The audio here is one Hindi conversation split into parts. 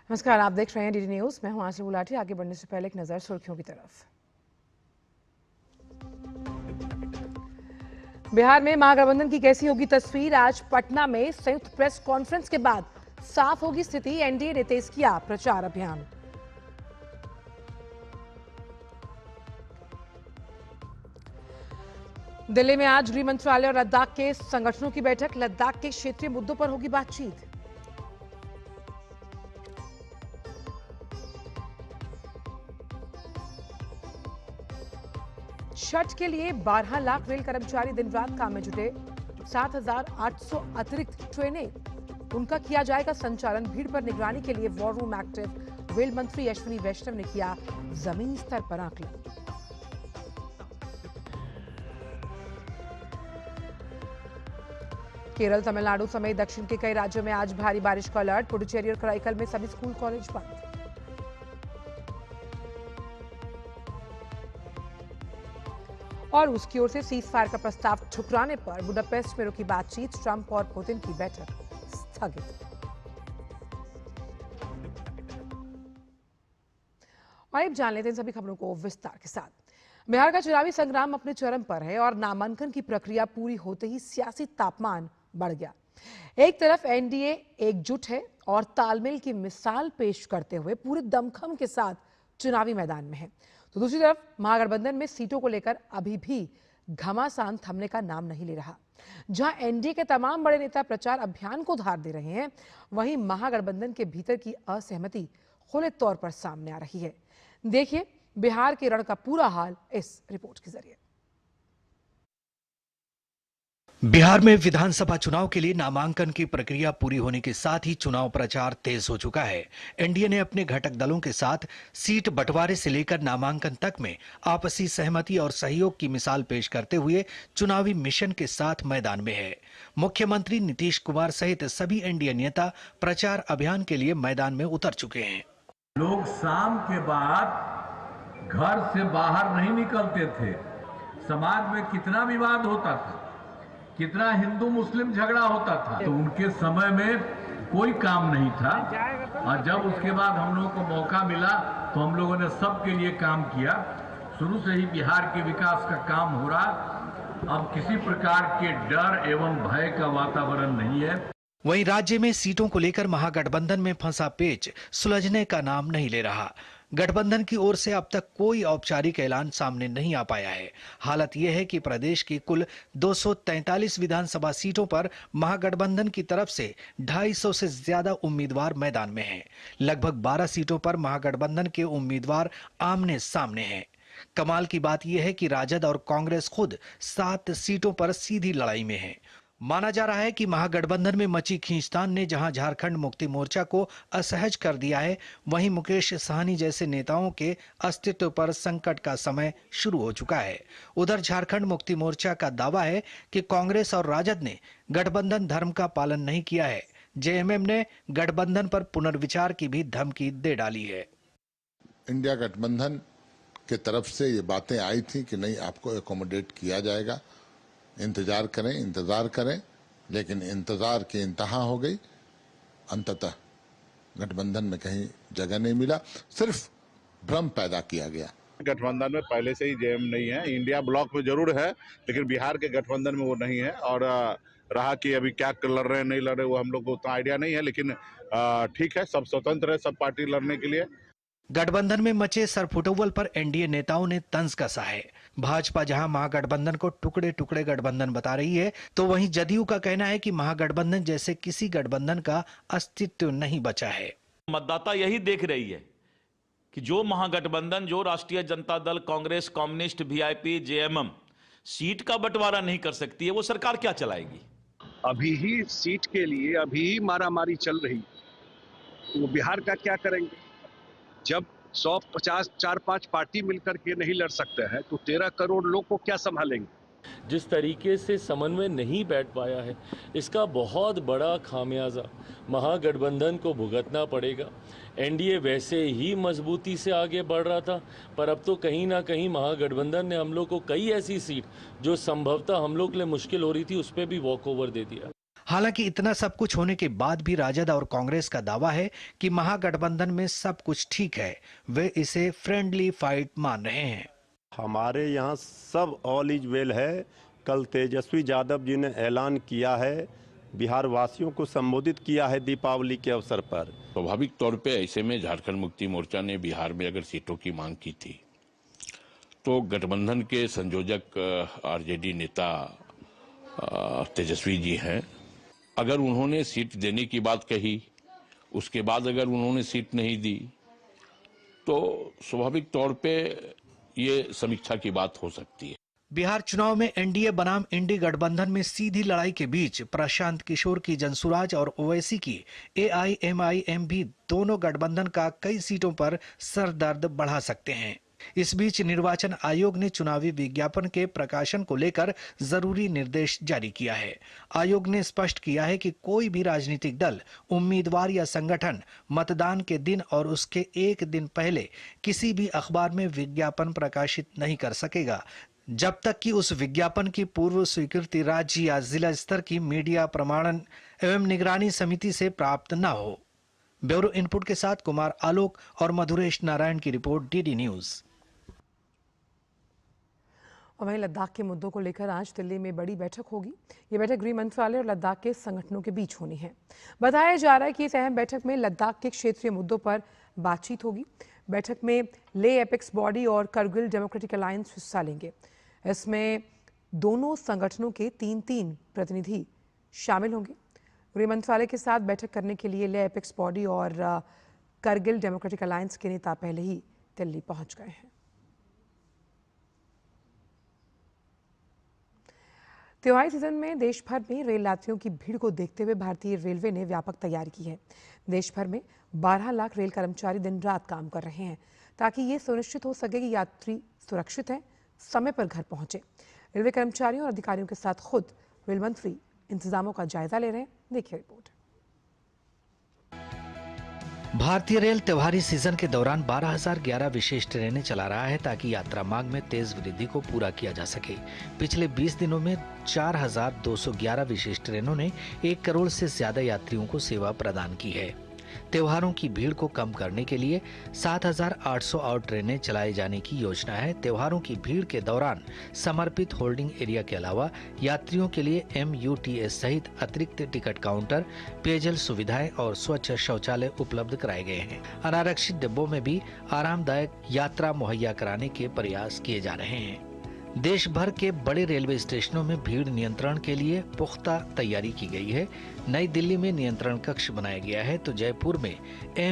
नमस्कार, आप देख रहे हैं डीडी न्यूज। मैं हूं आंचल गुलाटी। आगे बढ़ने से पहले एक नजर सुर्खियों की तरफ। बिहार में महागठबंधन की कैसी होगी तस्वीर? आज पटना में संयुक्त प्रेस कॉन्फ्रेंस के बाद साफ होगी स्थिति। एनडीए ने तेज किया प्रचार अभियान। दिल्ली में आज गृह मंत्रालय और लद्दाख के संगठनों की बैठक। लद्दाख के क्षेत्रीय मुद्दों पर होगी बातचीत। छठ के लिए 12 लाख रेल कर्मचारी दिन रात काम में जुटे। 7,800 अतिरिक्त ट्रेनें, उनका किया जाएगा संचालन। भीड़ पर निगरानी के लिए वॉर रूम एक्टिव। रेल मंत्री अश्विनी वैष्णव ने किया जमीनी स्तर पर आकलन। केरल, तमिलनाडु समेत दक्षिण के कई राज्यों में आज भारी बारिश का अलर्ट। पुडुचेरी और कराईकल में सभी स्कूल कॉलेज बंद। और उसकी ओर से सीज फायर का प्रस्ताव ठुकराने पर बुडापेस्ट में रुकी बातचीत। ट्रंप और पुतिन की बैठक स्थगित। और अब जान लेते हैं सभी खबरों को विस्तार के साथ। बिहार का चुनावी संग्राम अपने चरम पर है और नामांकन की प्रक्रिया पूरी होते ही सियासी तापमान बढ़ गया। एक तरफ एनडीए एकजुट है और तालमेल की मिसाल पेश करते हुए पूरे दमखम के साथ चुनावी मैदान में है, तो दूसरी तरफ महागठबंधन में सीटों को लेकर अभी भी घमासान थमने का नाम नहीं ले रहा। जहां एनडीए के तमाम बड़े नेता प्रचार अभियान को धार दे रहे हैं, वहीं महागठबंधन के भीतर की असहमति खुले तौर पर सामने आ रही है। देखिए बिहार के रण का पूरा हाल इस रिपोर्ट के जरिए। बिहार में विधानसभा चुनाव के लिए नामांकन की प्रक्रिया पूरी होने के साथ ही चुनाव प्रचार तेज हो चुका है। एनडीए ने अपने घटक दलों के साथ सीट बंटवारे से लेकर नामांकन तक में आपसी सहमति और सहयोग की मिसाल पेश करते हुए चुनावी मिशन के साथ मैदान में है। मुख्यमंत्री नीतीश कुमार सहित सभी एनडीए नेता प्रचार अभियान के लिए मैदान में उतर चुके हैं। लोग शाम के बाद घर से बाहर नहीं निकलते थे। समाज में कितना विवाद होता था, कितना हिंदू मुस्लिम झगड़ा होता था, तो उनके समय में कोई काम नहीं था। और जब उसके बाद हम लोगों को मौका मिला तो हम लोगों ने सबके लिए काम किया। शुरू से ही बिहार के विकास का काम हो रहा। अब किसी प्रकार के डर एवं भय का वातावरण नहीं है। वहीं राज्य में सीटों को लेकर महागठबंधन में फंसा पेच सुलझने का नाम नहीं ले रहा। गठबंधन की ओर से अब तक कोई औपचारिक ऐलान सामने नहीं आ पाया है। हालत यह है कि प्रदेश की कुल 243 विधानसभा सीटों पर महागठबंधन की तरफ से 250 से ज्यादा उम्मीदवार मैदान में हैं। लगभग 12 सीटों पर महागठबंधन के उम्मीदवार आमने सामने हैं। कमाल की बात यह है कि राजद और कांग्रेस खुद 7 सीटों पर सीधी लड़ाई में है। माना जा रहा है कि महागठबंधन में मची खींचतान ने जहां झारखंड मुक्ति मोर्चा को असहज कर दिया है, वहीं मुकेश सहनी जैसे नेताओं के अस्तित्व पर संकट का समय शुरू हो चुका है। उधर झारखंड मुक्ति मोर्चा का दावा है कि कांग्रेस और राजद ने गठबंधन धर्म का पालन नहीं किया है। जेएमएम ने गठबंधन पर पुनर्विचार की भी धमकी दे डाली है। इंडिया गठबंधन के तरफ से ये बातें आई थी कि नहीं, आपको एकोमोडेट किया जाएगा, इंतजार करें, लेकिन इंतजार की इंतहा हो गई। अंततः गठबंधन में कहीं जगह नहीं मिला, सिर्फ भ्रम पैदा किया गया। गठबंधन में पहले से ही जेएम नहीं है। इंडिया ब्लॉक में जरूर है, लेकिन बिहार के गठबंधन में वो नहीं है। और रहा कि अभी क्या लड़ रहे हैं नहीं लड़ रहे, वो हम लोग को उतना आइडिया नहीं है, लेकिन ठीक है, सब स्वतंत्र है, सब पार्टी लड़ने के लिए। गठबंधन में मचे सरफुटौल पर एनडीए नेताओं ने तंज कसा है। भाजपा जहां महागठबंधन को टुकड़े टुकड़े गठबंधन बता रही है, तो वहीं जदयू का कहना है कि महागठबंधन जैसे किसी गठबंधन का अस्तित्व नहीं बचा है। मतदाता यही देख रही है कि जो महागठबंधन, जो राष्ट्रीय Janata Dal, Congress, communist, VIP, JMM seat का बंटवारा नहीं कर सकती है, वो सरकार क्या चलाएगी? अभी ही सीट के लिए अभी ही मारामारी चल रही, वो बिहार का क्या करेंगे? जब 150 4-5 पार्टी मिलकर के नहीं लड़ सकते हैं, तो 13 करोड़ लोग को क्या संभालेंगे? जिस तरीके से समन्वय नहीं बैठ पाया है, इसका बहुत बड़ा खामियाजा महागठबंधन को भुगतना पड़ेगा। एनडीए वैसे ही मजबूती से आगे बढ़ रहा था, पर अब तो कहीं ना कहीं महागठबंधन ने हम लोग को कई ऐसी सीट जो संभवतः हम लोग के लिए मुश्किल हो रही थी, उस पर भी वॉक ओवर दे दिया। हालांकि इतना सब कुछ होने के बाद भी राजद और कांग्रेस का दावा है कि महागठबंधन में सब कुछ ठीक है। वे इसे फ्रेंडली फाइट मान रहे हैं। हमारे यहाँ सब ऑल इज वेल है। कल तेजस्वी यादव जी ने ऐलान किया है, बिहार वासियों को संबोधित किया है दीपावली के अवसर पर। स्वाभाविक तौर पे ऐसे में झारखंड मुक्ति मोर्चा ने बिहार में अगर सीटों की मांग की थी तो गठबंधन के संयोजक आरजेडी नेता तेजस्वी जी हैं। अगर उन्होंने सीट देने की बात कही, उसके बाद अगर उन्होंने सीट नहीं दी तो स्वाभाविक तौर पे ये समीक्षा की बात हो सकती है। बिहार चुनाव में एनडीए बनाम इंडी गठबंधन में सीधी लड़ाई के बीच प्रशांत किशोर की जनसुराज और ओवैसी की एआईएमआईएम भी दोनों गठबंधन का कई सीटों पर सरदर्द बढ़ा सकते हैं। इस बीच निर्वाचन आयोग ने चुनावी विज्ञापन के प्रकाशन को लेकर जरूरी निर्देश जारी किया है। आयोग ने स्पष्ट किया है कि कोई भी राजनीतिक दल, उम्मीदवार या संगठन मतदान के दिन और उसके एक दिन पहले किसी भी अखबार में विज्ञापन प्रकाशित नहीं कर सकेगा, जब तक कि उस विज्ञापन की पूर्व स्वीकृति राज्य या जिला स्तर की मीडिया प्रमाणन एवं निगरानी समिति से प्राप्त न हो। ब्यूरो इनपुट के साथ कुमार आलोक और मधुरेश नारायण की रिपोर्ट, डीडी न्यूज। और वहीं लद्दाख के मुद्दों को लेकर आज दिल्ली में बड़ी बैठक होगी। ये बैठक गृह मंत्रालय और लद्दाख के संगठनों के बीच होनी है। बताया जा रहा है कि इस अहम बैठक में लद्दाख के क्षेत्रीय मुद्दों पर बातचीत होगी। बैठक में ले एपेक्स बॉडी और करगिल डेमोक्रेटिक अलायंस हिस्सा लेंगे। इसमें दोनों संगठनों के 3-3 प्रतिनिधि शामिल होंगे। गृह मंत्रालय के साथ बैठक करने के लिए ले एपेक्स बॉडी और करगिल डेमोक्रेटिक अलायंस के नेता पहले ही दिल्ली पहुंच गए हैं। त्योहारी सीजन में देश भर में रेल यात्रियों की भीड़ को देखते हुए भारतीय रेलवे ने व्यापक तैयारी की है। देश भर में 12 लाख रेल कर्मचारी दिन रात काम कर रहे हैं ताकि ये सुनिश्चित हो सके कि यात्री सुरक्षित हैं, समय पर घर पहुंचे। रेलवे कर्मचारियों और अधिकारियों के साथ खुद रेल मंत्री इंतजामों का जायजा ले रहे हैं। देखिए रिपोर्ट। भारतीय रेल त्योहारी सीजन के दौरान 12,011 विशेष ट्रेनें चला रहा है ताकि यात्रा मांग में तेज वृद्धि को पूरा किया जा सके। पिछले 20 दिनों में 4,211 विशेष ट्रेनों ने 1 करोड़ से ज्यादा यात्रियों को सेवा प्रदान की है। त्योहारों की भीड़ को कम करने के लिए 7,800 और ट्रेनें चलाए जाने की योजना है। त्योहारों की भीड़ के दौरान समर्पित होल्डिंग एरिया के अलावा यात्रियों के लिए MUTS सहित अतिरिक्त टिकट काउंटर, पेयजल सुविधाएं और स्वच्छ शौचालय उपलब्ध कराए गए हैं। अनारक्षित डिब्बों में भी आरामदायक यात्रा मुहैया कराने के प्रयास किए जा रहे हैं। देश भर के बड़े रेलवे स्टेशनों में भीड़ नियंत्रण के लिए पुख्ता तैयारी की गई है। नई दिल्ली में नियंत्रण कक्ष बनाया गया है तो जयपुर में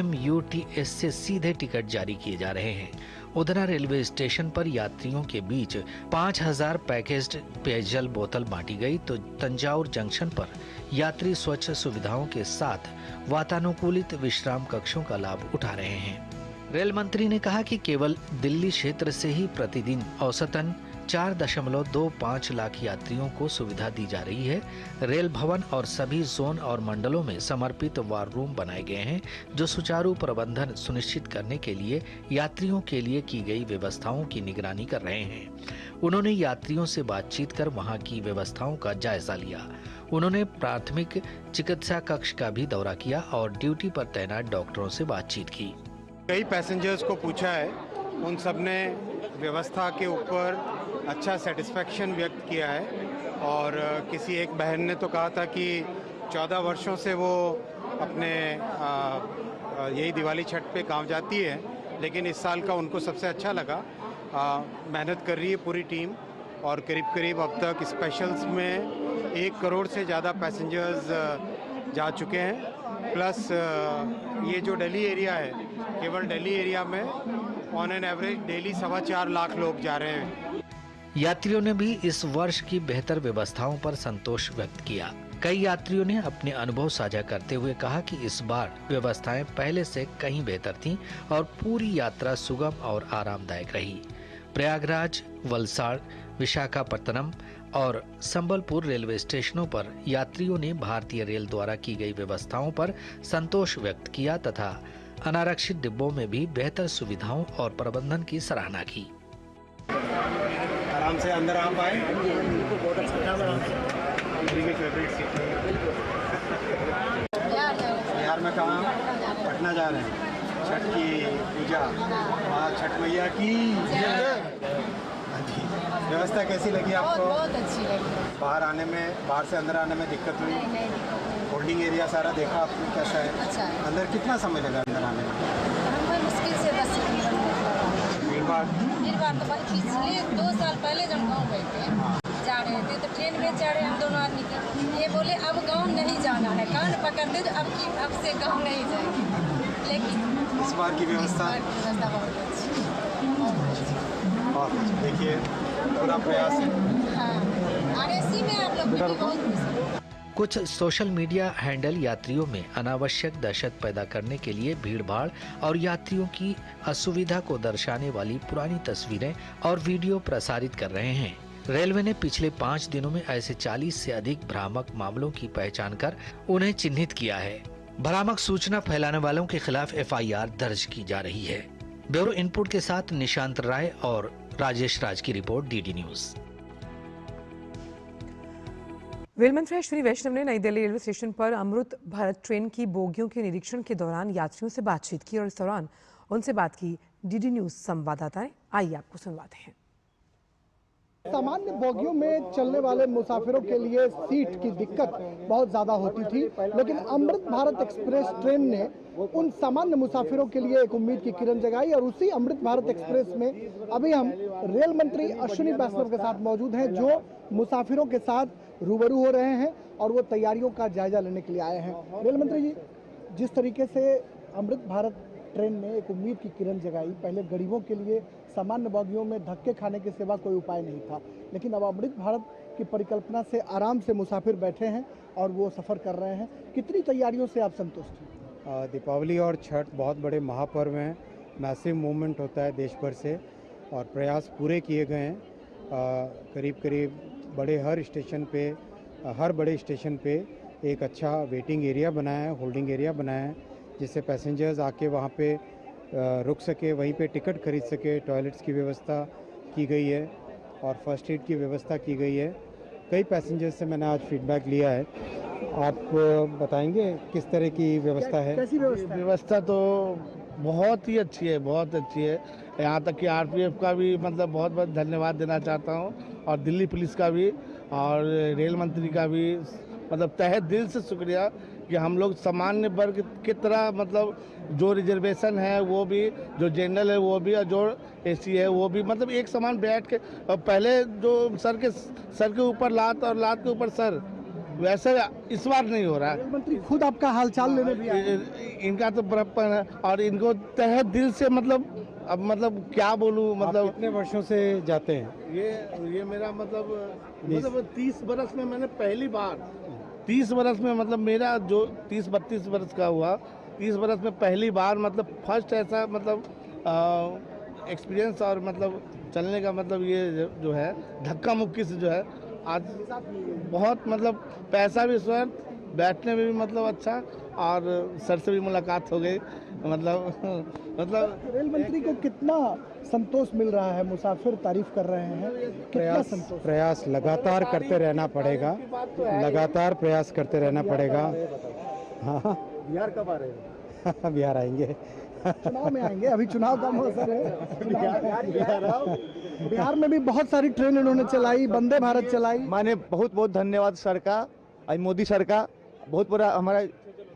MUTS से सीधे टिकट जारी किए जा रहे हैं। उधना रेलवे स्टेशन पर यात्रियों के बीच 5,000 पैकेज्ड पेयजल बोतल बांटी गई तो तंजावुर जंक्शन पर यात्री स्वच्छ सुविधाओं के साथ वातानुकूलित विश्राम कक्षों का लाभ उठा रहे हैं। रेल मंत्री ने कहा कि केवल दिल्ली क्षेत्र से ही प्रतिदिन औसतन 4.25 लाख यात्रियों को सुविधा दी जा रही है। रेल भवन और सभी जोन और मंडलों में समर्पित वार रूम बनाए गए हैं जो सुचारू प्रबंधन सुनिश्चित करने के लिए यात्रियों के लिए की गई व्यवस्थाओं की निगरानी कर रहे हैं। उन्होंने यात्रियों से बातचीत कर वहां की व्यवस्थाओं का जायजा लिया। उन्होंने प्राथमिक चिकित्सा कक्ष का भी दौरा किया और ड्यूटी पर तैनात डॉक्टरों से बातचीत की। कई पैसेंजर्स को पूछा है, उन सब ने व्यवस्था के ऊपर अच्छा सेटिस्फेक्शन व्यक्त किया है। और किसी एक बहन ने तो कहा था कि 14 वर्षों से वो अपने यही दिवाली छठ पे काम जाती है, लेकिन इस साल का उनको सबसे अच्छा लगा। मेहनत कर रही है पूरी टीम और करीब करीब अब तक स्पेशल्स में 1 करोड़ से ज़्यादा पैसेंजर्स जा चुके हैं। प्लस ये जो दिल्ली एरिया है, केवल दिल्ली एरिया में on an average daily 4.25 lakh लोग जा रहे हैं। यात्रियों ने भी इस वर्ष की बेहतर व्यवस्थाओं पर संतोष व्यक्त किया। कई यात्रियों ने अपने अनुभव साझा करते हुए कहा कि इस बार व्यवस्थाएं पहले से कहीं बेहतर थीं और पूरी यात्रा सुगम और आरामदायक रही। प्रयागराज, वलसाड़, विशाखापत्तनम, और संबलपुर रेलवे स्टेशनों पर यात्रियों ने भारतीय रेल द्वारा की गई व्यवस्थाओं पर संतोष व्यक्त किया तथा अनारक्षित डिब्बों में भी बेहतर सुविधाओं और प्रबंधन की सराहना की। आराम से अंदर आ पाए। बिहार में कहाँ? पटना जा रहे हैं। छठ की पूजा, वहाँ छठ मैया की व्यवस्था कैसी लगी आपको? बहुत अच्छी लगी। बाहर से अंदर आने में दिक्कत हुई? होल्डिंग एरिया सारा देखा आपने, कैसा है? अच्छा है। अंदर कितना समय लगा अंदर आने में? हमको मुश्किल से 10 मिनट। भीड़ भाड़ तो पिछले 2 साल पहले जब गाँव गए थे, जा रहे थे तो ट्रेन में चढ़े हम दोनों आदमी के, ये बोले अब गाँव नहीं जाना है, कान पकड़ते तो अब से गाँव नहीं जाएंगे। लेकिन इस बार की व्यवस्था बहुत अच्छी। देखिए पूरा प्रयास है। हाँ, और इसी में आप लोग भी बहुत खुश हैं। कुछ सोशल मीडिया हैंडल यात्रियों में अनावश्यक दहशत पैदा करने के लिए भीड़भाड़ और यात्रियों की असुविधा को दर्शाने वाली पुरानी तस्वीरें और वीडियो प्रसारित कर रहे हैं। रेलवे ने पिछले 5 दिनों में ऐसे 40 से अधिक भ्रामक मामलों की पहचान कर उन्हें चिन्हित किया है। भ्रामक सूचना फैलाने वालों के खिलाफ FIR दर्ज की जा रही है। ब्यूरो इनपुट के साथ निशांत राय और राजेश राज की रिपोर्ट, DD न्यूज। रेल मंत्री श्री वैष्णव ने नई दिल्ली रेलवे स्टेशन पर अमृत भारत ट्रेन की बोगियों के निरीक्षण के दौरान यात्रियों से बातचीत की और इस दौरान उनसे बात की DD न्यूज संवाददाता ने। आइए आपको सुनवाते हैं। सामान्य बोगियों में चलने वाले मुसाफिरों के लिए सीट की दिक्कत बहुत ज़्यादा होती थी, लेकिन अमृत भारत एक्सप्रेस ट्रेन ने उन सामान्य मुसाफिरों के लिए एक उम्मीद की किरण जगाई। और उसी अमृत भारत एक्सप्रेस में अभी हम रेल मंत्री अश्विनी वैष्णव के साथ मौजूद हैं, जो मुसाफिरों के साथ रूबरू हो रहे हैं और वो तैयारियों का जायजा लेने के लिए आए हैं। रेल मंत्री जी, जिस तरीके से अमृत भारत ट्रेन ने एक उम्मीद की किरण जगाई, पहले गरीबों के लिए सामान्य बोगियों में धक्के खाने के सिवा कोई उपाय नहीं था, लेकिन अब अमृत भारत की परिकल्पना से आराम से मुसाफिर बैठे हैं और वो सफ़र कर रहे हैं। कितनी तैयारियों से आप संतुष्ट हैं? दीपावली और छठ बहुत बड़े महापर्व हैं, मैसिव मूवमेंट होता है देश भर से और प्रयास पूरे किए गए हैं। करीब करीब हर बड़े स्टेशन पे एक अच्छा वेटिंग एरिया बनाया है, होल्डिंग एरिया बनाया है, जिससे पैसेंजर्स आके वहाँ पे रुक सके, वहीं पे टिकट खरीद सके। टॉयलेट्स की व्यवस्था की गई है और फर्स्ट एड की व्यवस्था की गई है। कई पैसेंजर्स से मैंने आज फीडबैक लिया है। आप बताएंगे किस तरह की व्यवस्था है? कैसी व्यवस्था तो बहुत ही अच्छी है, बहुत अच्छी है। यहाँ तक कि RPF का भी मतलब बहुत बहुत धन्यवाद देना चाहता हूँ और दिल्ली पुलिस का भी और रेल मंत्री का भी मतलब तहे दिल से शुक्रिया कि हम लोग सामान्य वर्ग की तरह मतलब जो रिजर्वेशन है वो भी, जो जनरल है वो भी और जो AC है वो भी, मतलब एक समान बैठ के। और पहले जो सर के ऊपर लात और लात के ऊपर सर, वैसे इस बार नहीं हो रहा है। मंत्री खुद आपका हालचाल लेने भी आए। इनका तो बड़प्पन है और इनको तहे दिल से मतलब अब मतलब क्या बोलूँ, मतलब कितने वर्षों से जाते हैं? ये मेरा मतलब 30 बरस में मैंने पहली बार 30 बरस में मतलब मेरा जो 30-32 बरस का हुआ, 30 बरस में पहली बार मतलब फर्स्ट ऐसा मतलब एक्सपीरियंस और मतलब चलने का मतलब ये जो है धक्का मुक्की से जो है आज बहुत मतलब पैसा भी स्वयं, बैठने में भी मतलब अच्छा और सर से भी मुलाकात हो गई। मतलब रेल मंत्री को कितना संतोष मिल रहा है? मुसाफिर तारीफ कर रहे हैं, कितना संतोष? प्रयास लगातार करते रहना पड़ेगा, लगातार प्रयास करते रहना पड़ेगा। हाँ, बिहार कब आ रहे हैं? बिहार आएंगे, चुनाव में आएंगे, अभी चुनाव का मौसम है। बिहार में भी बहुत सारी ट्रेन इन्होंने चलाई, वंदे भारत चलाई। माने बहुत बहुत धन्यवाद सर का, मोदी सर का। बहुत बड़ा हमारा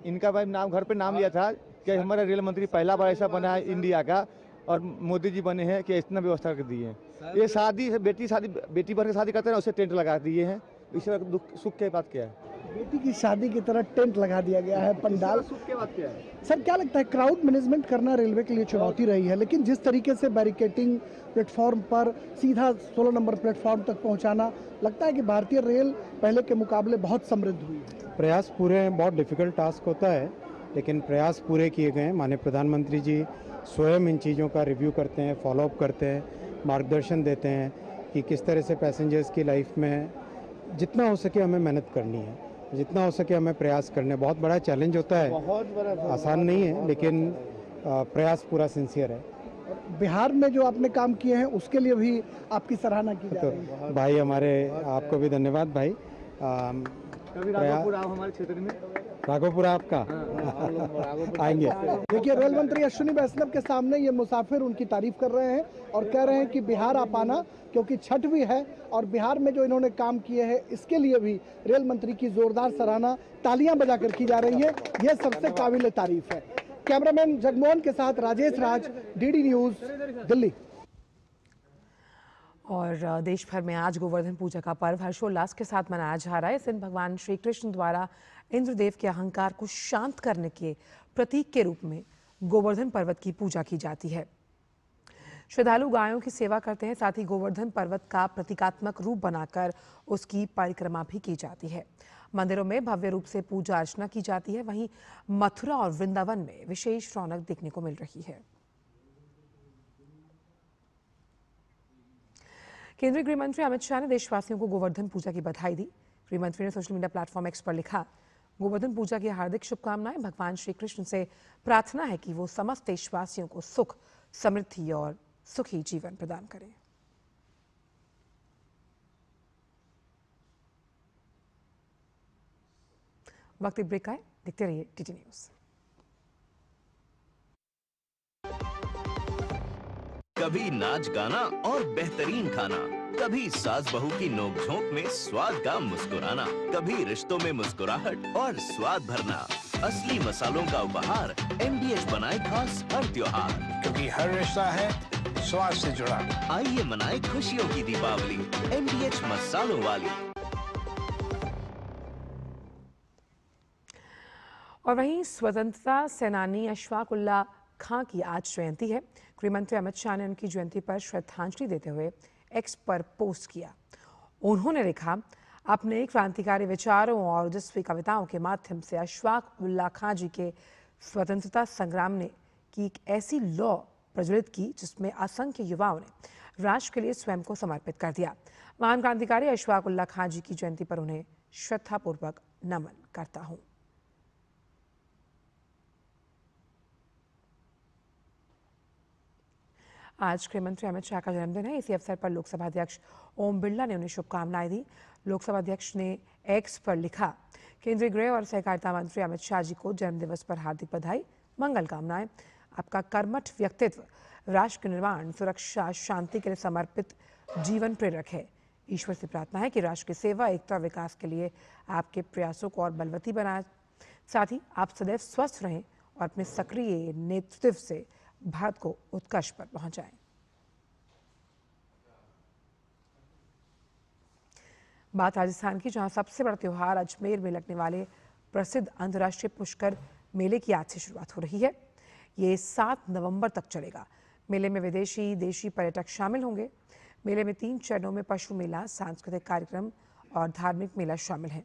इनका भाई नाम घर पे नाम लिया था कि हमारा रेल मंत्री पहला बार ऐसा बना है इंडिया का और मोदी जी बने हैं कि इतना व्यवस्था कर दी है। ये शादी बेटी बहन की शादी करते हैं उसे टेंट लगा दिए हैं। इससे दुख सुख की बात क्या है? बेटी की शादी की तरह टेंट लगा दिया गया है, पंडाल। सुख की बात क्या है? सर क्या लगता है, क्राउड मैनेजमेंट करना रेलवे के लिए चुनौती रही है, लेकिन जिस तरीके से बैरिकेटिंग प्लेटफॉर्म पर सीधा 16 नंबर प्लेटफॉर्म तक पहुंचाना, लगता है कि भारतीय रेल पहले के मुकाबले बहुत समृद्ध हुई है। प्रयास पूरे हैं, बहुत डिफिकल्ट टास्क होता है, लेकिन प्रयास पूरे किए गए हैं। माननीय प्रधानमंत्री जी स्वयं इन चीज़ों का रिव्यू करते हैं, फॉलोअप करते हैं, मार्गदर्शन देते हैं कि किस तरह से पैसेंजर्स की लाइफ में जितना हो सके हमें मेहनत करनी है, जितना हो सके हमें प्रयास करने। बहुत बड़ा चैलेंज होता है, बहुत बड़ा, आसान नहीं है, लेकिन प्रयास पूरा सिंसियर है। बिहार में जो आपने काम किए हैं उसके लिए भी आपकी सराहना की जा रही है। भाई हमारे, आपको भी धन्यवाद भाई। कभी राघोपुर आओ हमारे क्षेत्र में। राघोपुरा आपका आएंगे। देखिए, रेल मंत्री अश्विनी वैष्णव के सामने ये मुसाफिर उनकी तारीफ कर रहे हैं और कह रहे हैं कि बिहार आप आना, क्योंकि छठ भी है और बिहार में जो इन्होंने काम किए हैं इसके लिए भी रेल मंत्री की जोरदार सराहना तालियां बजाकर की जा रही है। यह सबसे काबिल तारीफ है। कैमरामैन जगमोहन के साथ राजेश राज, डीडी न्यूज, दिल्ली। और देश भर में आज गोवर्धन पूजा का पर्व हर्षोल्लास के साथ मनाया जा रहा है। इस दिन भगवान श्री कृष्ण द्वारा इंद्रदेव के अहंकार को शांत करने के प्रतीक के रूप में गोवर्धन पर्वत की पूजा की जाती है। श्रद्धालु गायों की सेवा करते हैं, साथ ही गोवर्धन पर्वत का प्रतीकात्मक रूप बनाकर उसकी परिक्रमा भी की जाती है। मंदिरों में भव्य रूप से पूजा अर्चना की जाती है। वहीं मथुरा और वृंदावन में विशेष रौनक देखने को मिल रही है। केंद्रीय गृह मंत्री अमित शाह ने देशवासियों को गोवर्धन पूजा की बधाई दी। गृह मंत्री ने सोशल मीडिया प्लेटफॉर्म एक्स पर लिखा, गोवर्धन पूजा की हार्दिक शुभकामनाएं। भगवान श्री कृष्ण से प्रार्थना है कि वो समस्त देशवासियों को सुख, समृद्धि और सुखी जीवन प्रदान करें। वक्त ब्रेक का है, देखते रहिए टीटी न्यूज। कभी नाच गाना और बेहतरीन खाना, कभी सास बहू की नोक-झोंक में स्वाद का मुस्कुराना, कभी रिश्तों में मुस्कुराहट और स्वाद भरना। असली मसालों का उपहार MDH बनाए खास हर त्योहार, क्योंकि हर रिश्ता है स्वाद से जुड़ा। आइए मनाए खुशियों की दीपावली MDH मसालों वाली। और वहीं स्वतंत्रता सेनानी अशफाक उल्लाह खां की आज जयंती है। गृह मंत्री अमित शाह ने उनकी जयंती पर श्रद्धांजलि देते हुए एक्स पर पोस्ट किया। उन्होंने लिखा, अपने क्रांतिकारी विचारों और ओजस्वी कविताओं के माध्यम से अशफाक उल्लाह खां जी के स्वतंत्रता संग्राम ने की एक ऐसी लौ प्रज्वलित की जिसमें असंख्य युवाओं ने राष्ट्र के लिए स्वयं को समर्पित कर दिया। महान क्रांतिकारी अशफाक उल्लाह खां जी की जयंती पर उन्हें श्रद्धापूर्वक नमन करता हूं। आज गृह मंत्री अमित शाह का जन्मदिन है। इसी अवसर पर लोकसभा अध्यक्ष ओम बिरला ने उन्हें शुभकामनाएं दी। लोकसभा अध्यक्ष ने एक्स पर लिखा, केंद्रीय गृह और सहकारिता मंत्री अमित शाह जी को जन्मदिवस पर हार्दिक बधाई, मंगल कामनाएं। आपका कर्मठ व्यक्तित्व राष्ट्र के निर्माण, सुरक्षा, शांति के लिए समर्पित जीवन प्रेरक है। ईश्वर से प्रार्थना है कि राष्ट्र की सेवा, एकता और विकास के लिए आपके प्रयासों को और बलवती बनाए। साथ ही आप सदैव स्वस्थ रहें और अपने सक्रिय नेतृत्व से भारत को उत्कर्ष पर पहुंचाएं। बात राजस्थान की, जहां सबसे बड़ा त्योहार अजमेर में लगने वाले प्रसिद्ध अंतर्राष्ट्रीय पुष्कर मेले की आज से शुरुआत हो रही है। ये 7 नवंबर तक चलेगा। मेले में विदेशी, देशी पर्यटक शामिल होंगे। मेले में 3 चरणों में पशु मेला, सांस्कृतिक कार्यक्रम और धार्मिक मेला शामिल हैं।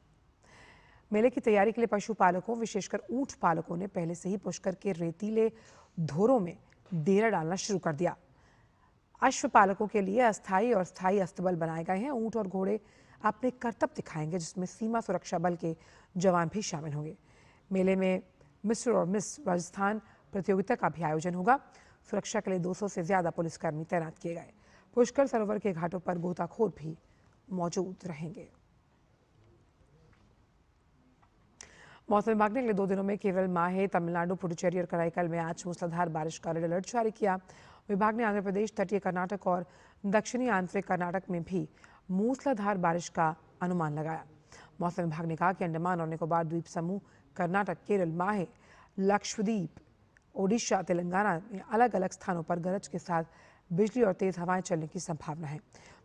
मेले की तैयारी के लिए पशुपालकों, विशेषकर ऊंट पालकों ने पहले से ही पुष्कर के रेतीले धोरों में डेरा डालना शुरू कर दिया। अश्व पालकों के लिए अस्थायी और स्थायी अस्तबल बनाए गए हैं। ऊंट और घोड़े अपने करतब दिखाएंगे, जिसमें सीमा सुरक्षा बल के जवान भी शामिल होंगे। मेले में मिस्टर और मिस राजस्थान प्रतियोगिता का भी आयोजन होगा। सुरक्षा के लिए 200 से ज्यादा पुलिसकर्मी तैनात किए गए। पुष्कर सरोवर के घाटों पर गोताखोर भी मौजूद रहेंगे। मौसम विभाग ने अगले 2 दिनों में केरल, माहे, तमिलनाडु, पुडुचेरी और कराईकल में आज मूसलाधार बारिश का रेड अलर्ट जारी किया। विभाग ने आंध्र प्रदेश, तटीय कर्नाटक और दक्षिणी आंतरिक कर्नाटक में भी मूसलाधार बारिश का अनुमान लगाया। मौसम विभाग ने कहा कि अंडमान और निकोबार द्वीप समूह, कर्नाटक, केरल, माहे, लक्षद्वीप, ओडिशा, तेलंगाना में अलग अलग स्थानों पर गरज के साथ बिजली और तेज हवाएं चलने की संभावना है।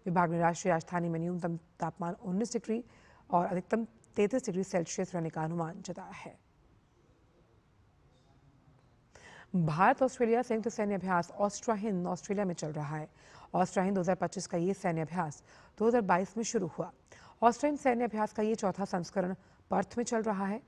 विभाग ने राष्ट्रीय राजधानी में न्यूनतम तापमान 19 डिग्री और अधिकतम 33 डिग्री सेल्सियस रहने का अनुमान जताया है। भारत ऑस्ट्रेलिया संयुक्त सैन्य अभ्यास ऑस्ट्रा हिंद ऑस्ट्रेलिया में चल रहा है। ऑस्ट्रा हिंद 2025 का ये सैन्य अभ्यास 2022 में शुरू हुआ। ऑस्ट्रा हिंद सैन्य अभ्यास का ये 4था संस्करण पर्थ में चल रहा है।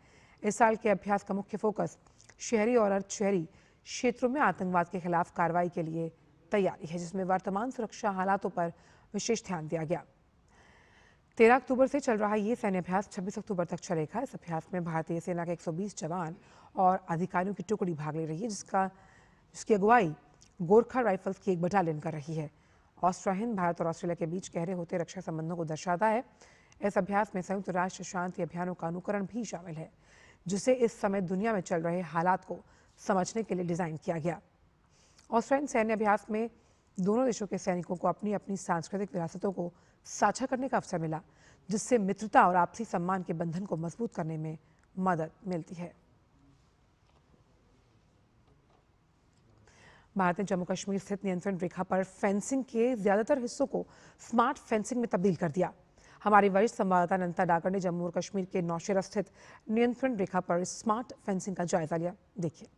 इस साल के अभ्यास का मुख्य फोकस शहरी और अर्ध शहरी क्षेत्रों में आतंकवाद के खिलाफ कार्रवाई के लिए तैयारी है, जिसमें वर्तमान सुरक्षा हालातों पर विशेष ध्यान दिया गया। 13 अक्टूबर से चल रहा ये सैन्य अभ्यास 26 अक्टूबर तक चलेगा। इस अभ्यास में भारतीय सेना के 120 जवान और अधिकारियों की टुकड़ी भाग ले रही है, जिसकी अगुवाई गोरखा राइफल्स की एक बटालियन कर रही है। ऑस्ट्रा हिंद भारत और ऑस्ट्रेलिया के बीच गहरे होते रक्षा संबंधों को दर्शाता है। इस अभ्यास में संयुक्त राष्ट्र शांति अभियानों का अनुकरण भी शामिल है, जिसे इस समय दुनिया में चल रहे हालात को समझने के लिए डिजाइन किया गया। ऑस्ट्रेलियन सैन्य अभ्यास में दोनों देशों के सैनिकों को अपनी अपनी सांस्कृतिक विरासतों को साझा करने का अवसर मिला, जिससे मित्रता और आपसी सम्मान के बंधन को मजबूत करने में मदद मिलती है। भारत ने जम्मू कश्मीर स्थित नियंत्रण रेखा पर फेंसिंग के ज्यादातर हिस्सों को स्मार्ट फेंसिंग में तब्दील कर दिया। हमारी वरिष्ठ संवाददाता अनंता डागर ने जम्मू और कश्मीर के नौशेरा स्थित नियंत्रण रेखा पर स्मार्ट फेंसिंग का जायजा लिया। देखिए।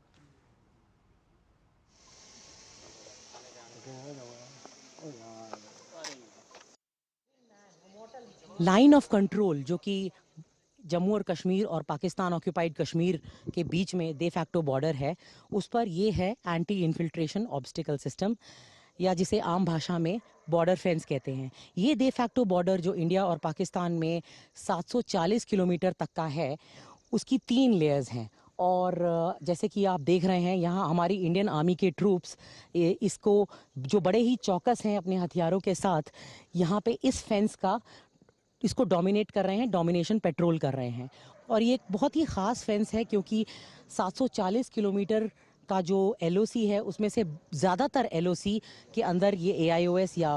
लाइन ऑफ कंट्रोल जो कि जम्मू और कश्मीर और पाकिस्तान ऑक्यूपाइड कश्मीर के बीच में दे फैक्टो बॉर्डर है, उस पर ये है एंटी इन्फिल्ट्रेशन ऑब्स्टिकल सिस्टम, या जिसे आम भाषा में बॉर्डर फेंस कहते हैं। ये दे फैक्टो बॉर्डर जो इंडिया और पाकिस्तान में 740 किलोमीटर तक का है, उसकी 3 लेयर्स हैं। और जैसे कि आप देख रहे हैं, यहाँ हमारी इंडियन आर्मी के ट्रूप्स इसको जो बड़े ही चौकस हैं अपने हथियारों के साथ, यहाँ पे इस फेंस का इसको डोमिनेट कर रहे हैं, डोमिनेशन पेट्रोल कर रहे हैं। और ये एक बहुत ही ख़ास फेंस है, क्योंकि 740 किलोमीटर का जो एलओसी है, उसमें से ज़्यादातर एलओसी के अंदर ये एआईओएस या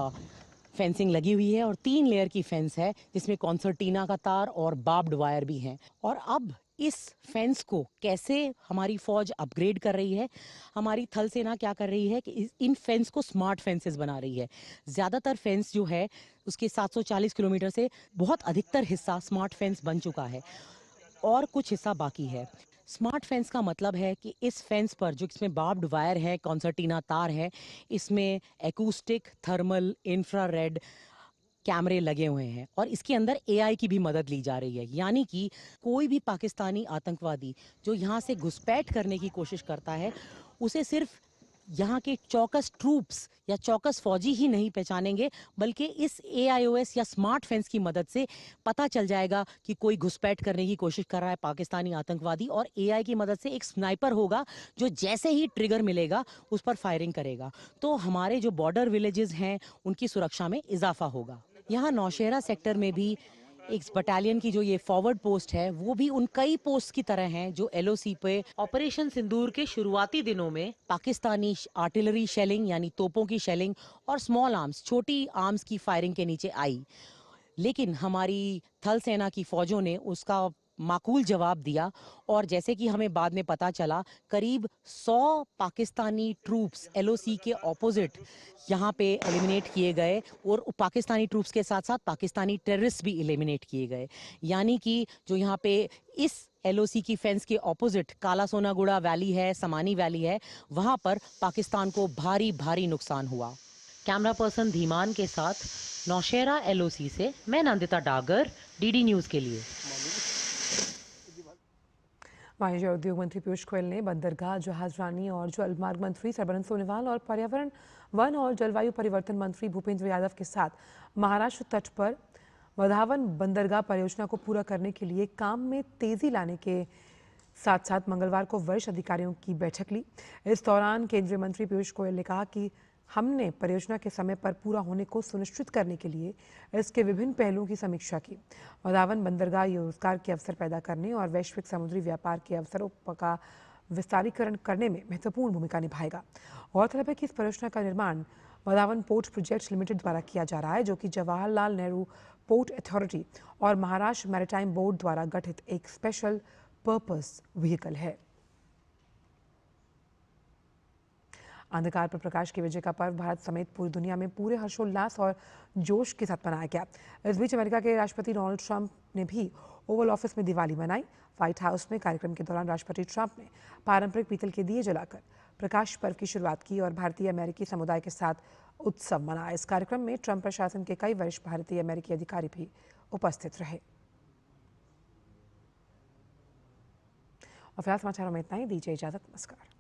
फेंसिंग लगी हुई है, और 3 लेयर की फेंस है, जिसमें कॉन्सर्टीना का तार और बार्ब्ड वायर भी हैं। और अब इस फेंस को कैसे हमारी फौज अपग्रेड कर रही है, हमारी थल सेना क्या कर रही है कि इन फेंस को स्मार्ट फेंसेस बना रही है। ज़्यादातर फेंस जो है उसके 740 किलोमीटर से बहुत अधिकतर हिस्सा स्मार्ट फेंस बन चुका है और कुछ हिस्सा बाकी है। स्मार्ट फेंस का मतलब है कि इस फेंस पर जो इसमें बार्ब्ड वायर है, कॉन्सर्टीना तार है, इसमें एकूस्टिक, थर्मल, इंफ्रारेड कैमरे लगे हुए हैं, और इसके अंदर एआई की भी मदद ली जा रही है। यानी कि कोई भी पाकिस्तानी आतंकवादी जो यहाँ से घुसपैठ करने की कोशिश करता है, उसे सिर्फ यहाँ के चौकस ट्रूप्स या चौकस फौजी ही नहीं पहचानेंगे, बल्कि इस एआईओएस या स्मार्ट फेंस की मदद से पता चल जाएगा कि कोई घुसपैठ करने की कोशिश कर रहा है पाकिस्तानी आतंकवादी, और एआई की मदद से एक स्नाइपर होगा जो जैसे ही ट्रिगर मिलेगा उस पर फायरिंग करेगा। तो हमारे जो बॉर्डर विलेजेस हैं उनकी सुरक्षा में इजाफा होगा। यहाँ नौशेरा सेक्टर में भी एक बटालियन की जो ये फॉरवर्ड पोस्ट है, वो भी उन कई पोस्ट की तरह हैं जो एलओसी पे ऑपरेशन सिंदूर के शुरुआती दिनों में पाकिस्तानी आर्टिलरी शेलिंग यानी तोपों की शेलिंग और स्मॉल आर्म्स, छोटी आर्म्स की फायरिंग के नीचे आई। लेकिन हमारी थल सेना की फौजों ने उसका माकूल जवाब दिया, और जैसे कि हमें बाद में पता चला, करीब 100 पाकिस्तानी ट्रूप्स एलओसी के ऑपोजिट यहाँ पे एलिमिनेट किए गए, और पाकिस्तानी ट्रूप्स के साथ साथ पाकिस्तानी टेररिस्ट भी एलिमिनेट किए गए। यानी कि जो यहाँ पे इस एलओसी की फेंस के ऑपोजिट काला सोनागुड़ा वैली है, समानी वैली है, वहाँ पर पाकिस्तान को भारी भारी नुकसान हुआ। कैमरा पर्सन धीमान के साथ नौशेरा एलओसी से मैं नंदिता डागर, डीडी न्यूज़ के लिए। वाणिज्य और उद्योग मंत्री पीयूष गोयल ने बंदरगाह, जहाजरानी और जलमार्ग मंत्री सर्बानंद सोनोवाल और पर्यावरण, वन और जलवायु परिवर्तन मंत्री भूपेंद्र यादव के साथ महाराष्ट्र तट पर वधावन बंदरगाह परियोजना को पूरा करने के लिए काम में तेजी लाने के साथ साथ मंगलवार को वरिष्ठ अधिकारियों की बैठक ली। इस दौरान केंद्रीय मंत्री पीयूष गोयल ने कहा कि हमने परियोजना के समय पर पूरा होने को सुनिश्चित करने के लिए इसके विभिन्न पहलुओं की समीक्षा की। वधावन बंदरगाह रोजगार के अवसर पैदा करने और वैश्विक समुद्री व्यापार के अवसरों का विस्तारीकरण करने में महत्वपूर्ण भूमिका निभाएगा। गौरतलब है कि इस परियोजना का निर्माण वधावन पोर्ट प्रोजेक्ट्स लिमिटेड द्वारा किया जा रहा है, जो कि जवाहरलाल नेहरू पोर्ट अथॉरिटी और महाराष्ट्र मैरीटाइम बोर्ड द्वारा गठित एक स्पेशल पर्पस व्हीकल है। अंधकार पर प्रकाश की विजय का पर्व भारत समेत पूरी दुनिया में पूरे हर्षोल्लास और जोश के साथ मनाया गया। इस बीच अमेरिका के राष्ट्रपति डोनाल्ड ट्रंप ने भी ओवल ऑफिस में दिवाली मनाई। व्हाइट हाउस में कार्यक्रम के दौरान राष्ट्रपति ट्रंप ने पारंपरिक पीतल के दिए जलाकर प्रकाश पर्व की शुरुआत की और भारतीय अमेरिकी समुदाय के साथ उत्सव मनाया। इस कार्यक्रम में ट्रंप प्रशासन के कई वरिष्ठ भारतीय अमेरिकी अधिकारी भी उपस्थित रहे। और फिलहाल समाचारों में इतना ही। दीजिए इजाजत। नमस्कार।